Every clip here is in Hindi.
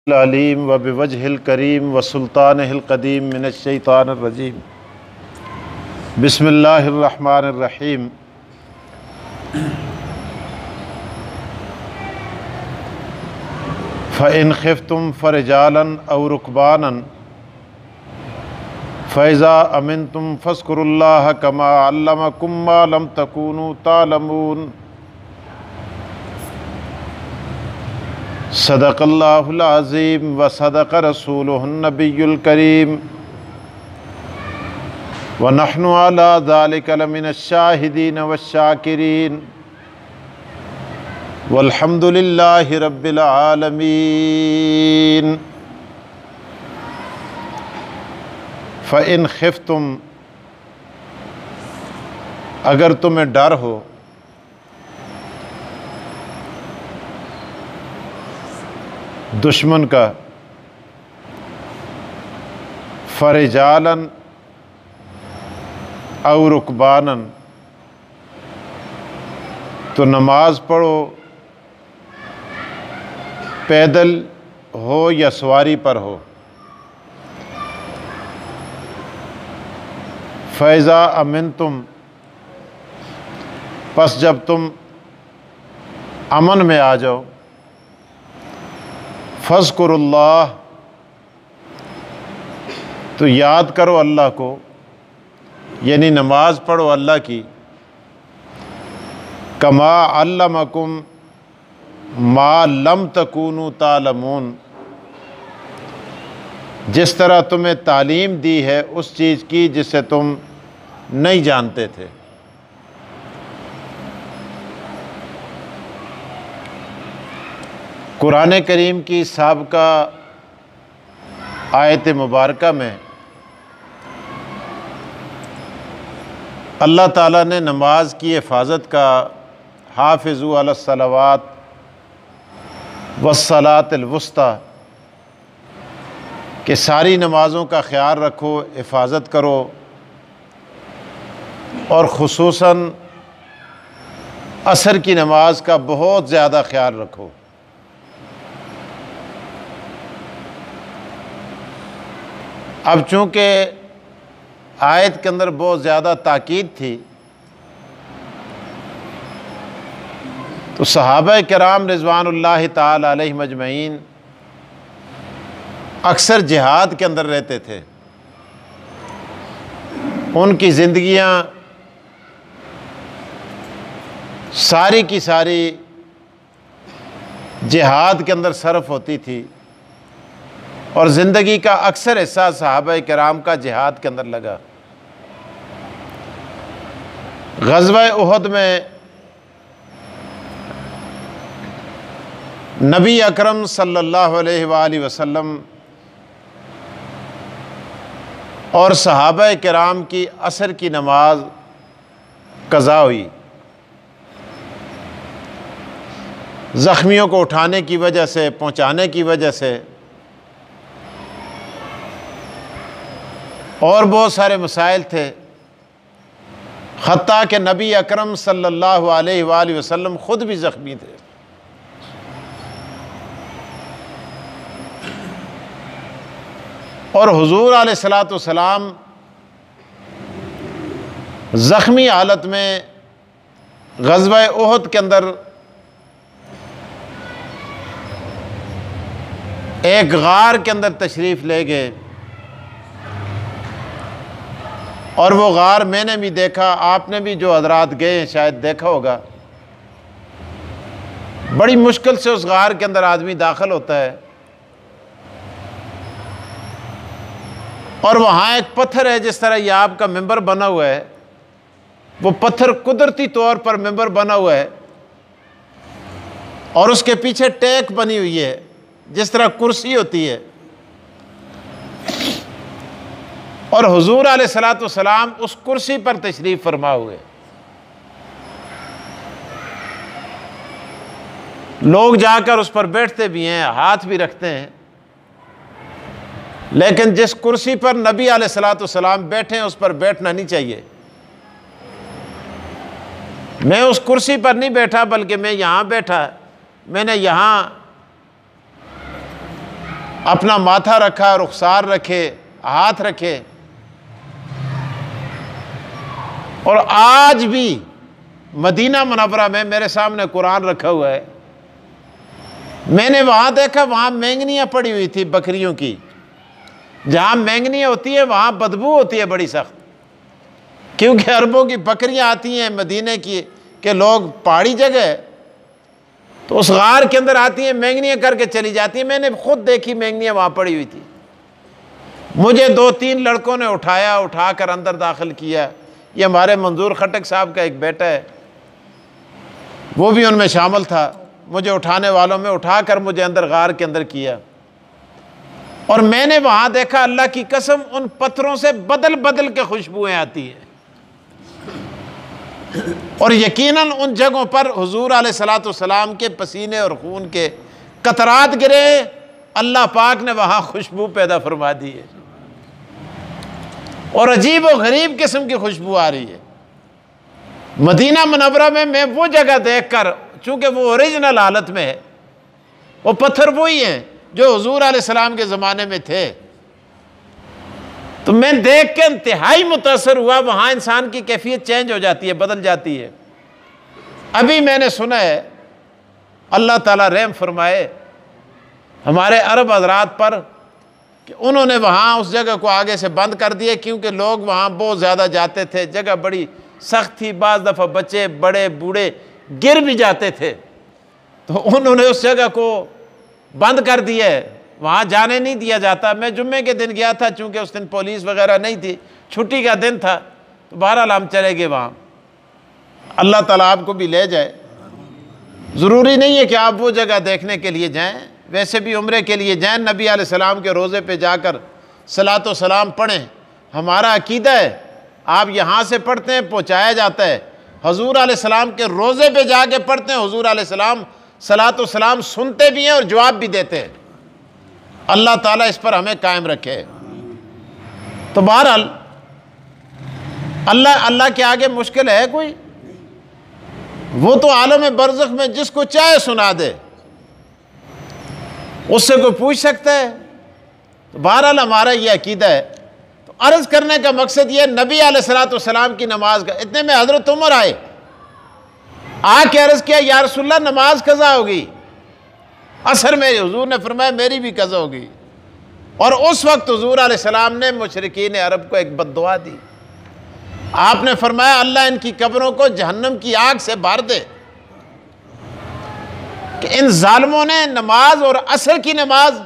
अलीम व बिवजहिल करीम व सुल्तानिल क़दीम मिनश्शैतानिर रजीम। बिस्मिल्लाहिर रहमानिर रहीम। फ़इन ख़िफ़्तुम फ़रिजालन औ रुकबानन फ़इज़ा अमिनतुम फ़ज़्कुरुल्लाह कमा अल्लमकुम मा लम तकूनू तालमून। सदक़ल्लाहुल अज़ीम व सदक़ रसूलुहुन नबियुल करीम व नहनु अला ज़ालिका लमिनश शाहिदीन वश्शाकिरीन वल्हम्दुलिल्लाहि रब्बिल आलमीन। फ़इन ख़िफ़्तुम, अगर तुम्हें डर हो, दुश्मन का, फ़रिजालन औ रुकबानन, तो नमाज पढ़ो, पैदल हो या सवारी पर हो। फ़ैज़ा अमिनतुम, पस जब तुम अमन में आ जाओ, फ़ज़्कुरुल्लाह, तो याद करो अल्लाह को, यानी नमाज पढ़ो अल्लाह की। कमा अल्लमकुम मा लम तकूनू तालमून, जिस तरह तुम्हें तालीम दी है उस चीज़ की जिसे तुम नहीं जानते थे। कुरान करीम की साबिक़ा आयत मुबारका में अल्लाह ताला ने नमाज की हिफाजत का, हाफ़िज़ू अलस्सलावात वस्सलातिल वुस्ता, कि सारी नमाज़ों का ख़्याल रखो, हिफाजत करो, और ख़ुसूसन असर की नमाज का बहुत ज़्यादा ख़्याल रखो। अब चूँकि आयत के अंदर बहुत ज़्यादा ताकीद थी, तो सहाबा किराम रिज़वानुल्लाहि ताला अलैहिम अजमईन अक्सर जिहाद के अंदर रहते थे। उनकी ज़िंदगियाँ सारी की सारी जिहाद के अंदर सर्फ होती थी, और ज़िंदगी का अक्सर हिस्सा सहाबा किराम का जिहाद के अंदर लगा। ग़ज़वा उहद में नबी अकरम सल्लल्लाहु अलैहि वसल्लम और सहाबा किराम की असर की नमाज क़ज़ा हुई। ज़ख्मियों को उठाने की वजह से, पहुँचाने की वजह से, और बहुत सारे मसाइल थे। हत्ता कि नबी अकरम सल्लल्लाहु अलैहि वसल्लम ख़ुद भी ज़ख्मी थे। और हुज़ूर अलैहिस्सलातु वस्सलाम ज़ख्मी हालत में ग़ज़वा उहद के अंदर एक गार के अंदर तशरीफ़ ले गए, और वो गार मैंने भी देखा, आपने भी जो हज़रात गए हैं शायद देखा होगा। बड़ी मुश्किल से उस गार के अंदर आदमी दाखिल होता है, और वहाँ एक पत्थर है, जिस तरह यह आपका मिंबर बना हुआ है, वो पत्थर कुदरती तौर पर मिंबर बना हुआ है, और उसके पीछे टेक बनी हुई है, जिस तरह कुर्सी होती है। और हुज़ूर अलैहिस्सलातु वस्सलाम उस कुर्सी पर तशरीफ़ फरमा हुए। लोग जाकर उस पर बैठते भी हैं, हाथ भी रखते हैं, लेकिन जिस कुर्सी पर नबी अलैहिस्सलातु वस्सलाम बैठे हैं उस पर बैठना नहीं चाहिए। मैं उस कुर्सी पर नहीं बैठा, बल्कि मैं यहाँ बैठा। मैंने यहाँ अपना माथा रखा, रुखसार रखे, हाथ रखे। और आज भी मदीना मुनव्वरा में मेरे सामने कुरान रखा हुआ है, मैंने वहाँ देखा, वहाँ मैंगनियाँ पड़ी हुई थी बकरियों की। जहाँ मैंगनियाँ होती है वहाँ बदबू होती है बड़ी सख्त, क्योंकि अरबों की बकरियाँ आती हैं मदीने की, के लोग पहाड़ी जगह, तो उस गार के अंदर आती हैं, मैंगनियाँ करके चली जाती हैं। मैंने खुद देखी मैंगनियाँ वहाँ पड़ी हुई थी। मुझे 2-3 लड़कों ने उठाया, उठाकर अंदर दाखिल किया। ये हमारे मंजूर खटक साहब का एक बेटा है, वो भी उनमें शामिल था। मुझे उठाने वालों में उठाकर मुझे अंदर गार के अंदर किया, और मैंने वहाँ देखा, अल्लाह की कसम, उन पत्थरों से बदल बदल के खुशबुएं आती हैं। और यकीनन उन जगहों पर हुजूर अलैहिस्सलाम के पसीने और खून के कतरात गिरे। अल्लाह पाक ने वहाँ खुशबू पैदा फरमा दी है, और अजीब और गरीब किस्म की खुशबू आ रही है। मदीना मुनव्वरा में मैं वो जगह देखकर, चूँकि वो ओरिजिनल हालत में है, वो पत्थर वही हैं जो हुजूर अलैहिस्सलाम के ज़माने में थे, तो मैं देख के इंतहाई मुतासर हुआ। वहाँ इंसान की कैफियत चेंज हो जाती है, बदल जाती है। अभी मैंने सुना है, अल्लाह ताला रहम फरमाए हमारे अरब हजरात पर, कि उन्होंने वहाँ उस जगह को आगे से बंद कर दिया, क्योंकि लोग वहाँ बहुत ज़्यादा जाते थे। जगह बड़ी सख्त थी, बाज़ दफ़ा बच्चे बड़े बूढ़े गिर भी जाते थे, तो उन्होंने उस जगह को बंद कर दिया है, वहाँ जाने नहीं दिया जाता। मैं जुम्मे के दिन गया था, चूँकि उस दिन पुलिस वगैरह नहीं थी, छुट्टी का दिन था, तो बहरहाल हम चले गए वहाँ। अल्लाह ताला आपको भी ले जाए। ज़रूरी नहीं है कि आप वो जगह देखने के लिए जाएं, वैसे भी उम्रे के लिए जाएं। नबी अलैहिस्सलाम के रोज़े पे जाकर सलात व सलाम पढ़ें। हमारा अकीदा है, आप यहाँ से पढ़ते हैं, पहुँचाया जाता है। हुजूर अलैहिस्सलाम के रोज़े पे जाके पढ़ते हैं, हुजूर अलैहिस्सलाम सलात व सलाम सुनते भी हैं और जवाब भी देते हैं। अल्लाह ताला इस पर हमें कायम रखे। तो बहरहाल अल्लाह के आगे मुश्किल है कोई? वो तो आलम बरज़ख में जिसको चाहे सुना दे, उससे कोई पूछ सकता है। तो बहरहाल हमारा ये अकीदा है। तो अर्ज़ करने का मकसद ये, नबी अलैहिस्सलाम की नमाज का, इतने में हज़रत उमर आए, आके अर्ज़ किया, या रसूलल्लाह नमाज कज़ा होगी। असर में हुजूर ने फरमाया मेरी भी कज़ा होगी। और उस वक्त हुजूर अलैहिस्सलाम ने मुशरिकीन अरब को एक बद्दुआ दी। आपने फरमाया अल्लाह इनकी कब्रों को जहन्नम की आग से भर दे, कि इन जालिमों ने नमाज और असर की नमाज,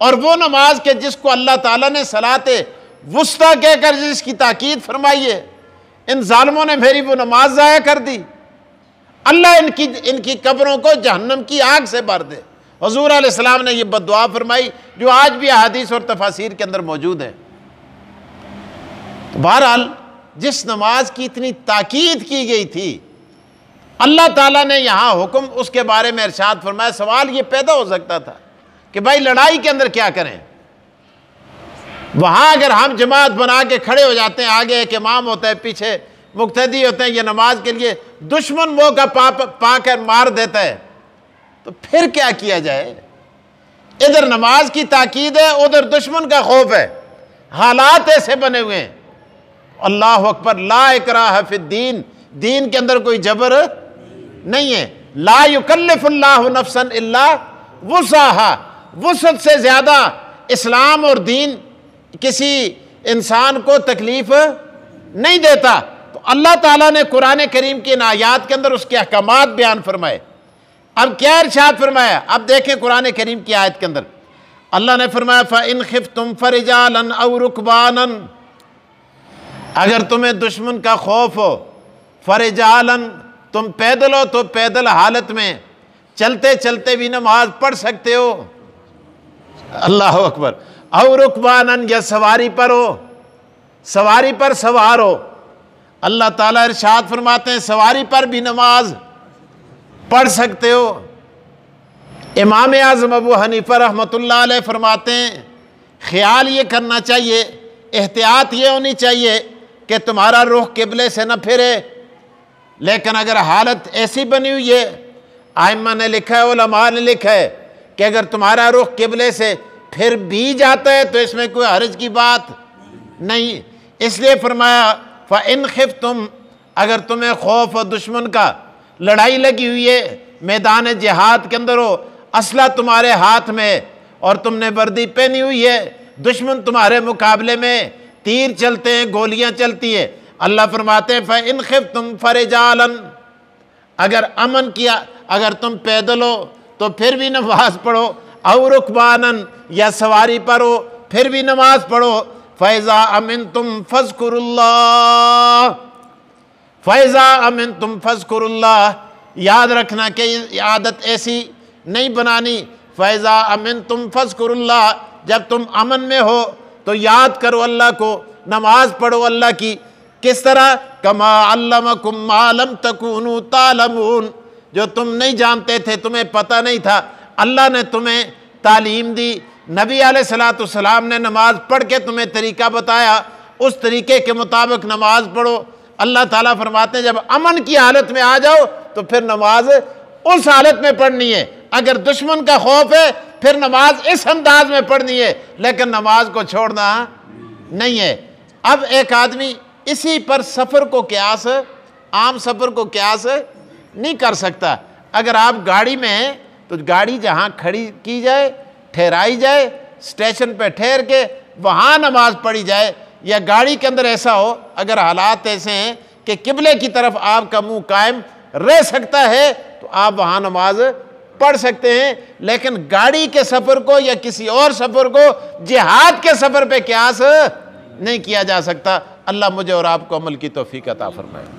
और वो नमाज के जिसको अल्लाह ताला ने सलाते वुस्ता कहकर जिसकी ताकीद फरमाई है, इन जालिमों ने मेरी वो नमाज ज़ाया कर दी। अल्लाह इनकी कब्रों को जहन्नम की आग से भर दे। हुजूर अलैहिस्सलाम ने ये बद्दुआ फरमाई, जो आज भी अहादीस और तफासीर के अंदर मौजूद है। तो बहरहाल जिस नमाज की इतनी ताकीद की गई थी, अल्लाह ताला ने यहाँ हुक्म उसके बारे में इरशाद फरमाया। सवाल ये पैदा हो सकता था कि भाई लड़ाई के अंदर क्या करें? वहाँ अगर हम जमात बना के खड़े हो जाते हैं, आगे एक इमाम होता है, पीछे मुक्तदी होते हैं, ये नमाज के लिए दुश्मन मौका पा कर मार देता है, तो फिर क्या किया जाए? इधर नमाज की ताकीद है, उधर दुश्मन का खौफ है, हालात ऐसे बने हुए हैं। अल्लाह अकबर, ला इकराह फिद्दीन, दीन के अंदर कोई जबर नहीं है। ला युकल्लिफुल्लाहु नफ्सन इल्ला वुसअहा, वुसअत से ज्यादा इस्लाम और दीन किसी इंसान को तकलीफ नहीं देता। तो अल्लाह ताला ने कुरान करीम की इन आयात के अंदर उसके अहकामात बयान फरमाए। अब क्या इरशाद फरमाया? अब देखें कुरान करीम की आयत के अंदर अल्लाह ने फरमाया, फ़इन खिफ्तुम फरिजालन औ रुकबानन, अगर तुम्हें दुश्मन का खौफ हो, फरिजालन, तुम पैदल हो तो पैदल हालत में, चलते चलते भी नमाज पढ़ सकते हो। अल्लाह अकबर। औ रुकबानन, या सवारी पर हो, सवारी पर सवार हो। अल्लाह ताला इरशाद फरमाते हैं सवारी पर भी नमाज पढ़ सकते हो। इमाम आज़म अबू हनीफा रहमतुल्लाह अलैह फरमाते हैं ख्याल ये करना चाहिए, एहतियात ये होनी चाहिए कि तुम्हारा रुख किबले से न फिरे। लेकिन अगर हालत ऐसी बनी हुई है, आइम्मा ने लिखा है, उलमा ने लिखा है कि अगर तुम्हारा रुख किबले से फिर भी जाता है तो इसमें कोई हर्ज की बात नहीं। इसलिए फरमाया फ़इन खिफ्तुम, अगर तुम्हें खौफ और दुश्मन का, लड़ाई लगी हुई है, मैदान जिहाद के अंदर हो, असला तुम्हारे हाथ में और तुमने वर्दी पहनी हुई है, दुश्मन तुम्हारे मुकाबले में तीर चलते हैं, गोलियां चलती है, अल्लाह फरमाते हैं फ़इन खिफ्तुम फरिजालन, अगर अमन किया, अगर तुम पैदल हो तो फिर भी नमाज पढ़ो, और रुकबानन, या सवारी पर हो फिर भी नमाज पढ़ो, फ़ैज़ा अमिन तुम फ़ज़्कुरुल्लाह, फ़ैज़ा अमिन तुम फ़ज़्कुरुल्लाह, याद रखना कि आदत ऐसी नहीं बनानी, फ़ैज़ा अमिन तुम फ़ज़्कुरुल्लाह, जब तुम अमन में हो तो याद करो अल्लाह को, नमाज पढ़ो अल्लाह की। किस तरह? कमा अल्लमकुम मा लम तकूनू तालमून, जो तुम नहीं जानते थे, तुम्हें पता नहीं था, अल्लाह ने तुम्हें तालीम दी, नबी अलैहिस्सलाम ने नमाज पढ़ के तुम्हें तरीका बताया, उस तरीके के मुताबिक नमाज पढ़ो। अल्लाह ताला फरमाते हैं जब अमन की हालत में आ जाओ तो फिर नमाज उस हालत में पढ़नी है। अगर दुश्मन का खौफ है फिर नमाज इस अंदाज में पढ़नी है, लेकिन नमाज को छोड़ना नहीं है। अब एक आदमी इसी पर सफ़र को क्यास, आम सफ़र को क्यास नहीं कर सकता। अगर आप गाड़ी में हैं तो गाड़ी जहाँ खड़ी की जाए, ठहराई जाए, स्टेशन पर ठहर के वहाँ नमाज पढ़ी जाए, या गाड़ी के अंदर ऐसा हो, अगर हालात ऐसे हैं कि किबले की तरफ आपका मुंह कायम रह सकता है तो आप वहाँ नमाज पढ़ सकते हैं। लेकिन गाड़ी के सफ़र को या किसी और सफ़र को जिहाद के सफ़र पे क्यास नहीं किया जा सकता। अल्लाह मुझे और आपको अमल की तौफीक अता फरमाए।